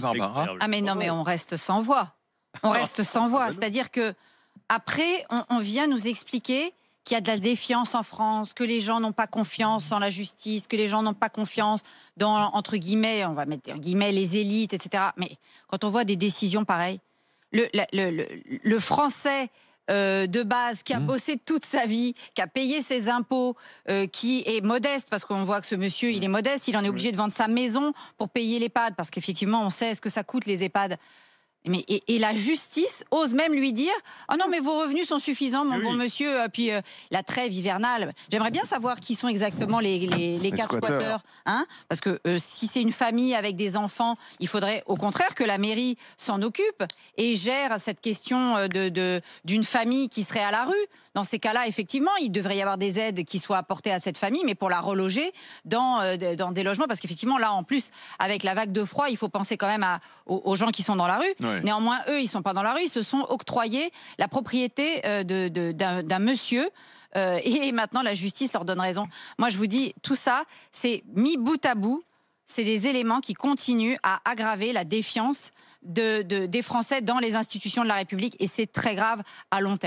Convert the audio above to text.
Barbara. Ah mais non, mais on reste sans voix. On reste sans voix. C'est-à-dire que après, on vient nous expliquer qu'il y a de la défiance en France, que les gens n'ont pas confiance en la justice, que les gens n'ont pas confiance dans, entre guillemets, on va mettre en guillemets, les élites, etc. Mais quand on voit des décisions pareilles, le Français de base, qui a bossé toute sa vie, qui a payé ses impôts, qui est modeste, parce qu'on voit que ce monsieur, il est modeste, il en est obligé de vendre sa maison pour payer l'EHPAD, parce qu'effectivement, on sait ce que ça coûte les EHPAD. Mais, et la justice ose même lui dire « Oh non, mais vos revenus sont suffisants, mon bon monsieur. » Puis la trêve hivernale. J'aimerais bien savoir qui sont exactement les quatre squatteurs. Hein, parce que si c'est une famille avec des enfants, il faudrait au contraire que la mairie s'en occupe et gère cette question d'une famille qui serait à la rue. Dans ces cas-là, effectivement, il devrait y avoir des aides qui soient apportées à cette famille, mais pour la reloger dans des logements. Parce qu'effectivement, là, en plus, avec la vague de froid, il faut penser quand même aux gens qui sont dans la rue. Ouais. Néanmoins, eux, ils sont pas dans la rue, ils se sont octroyés la propriété d'un monsieur. Et maintenant, la justice leur donne raison. Moi, je vous dis, tout ça, c'est mis bout à bout. C'est des éléments qui continuent à aggraver la défiance des Français dans les institutions de la République. Et c'est très grave à long terme.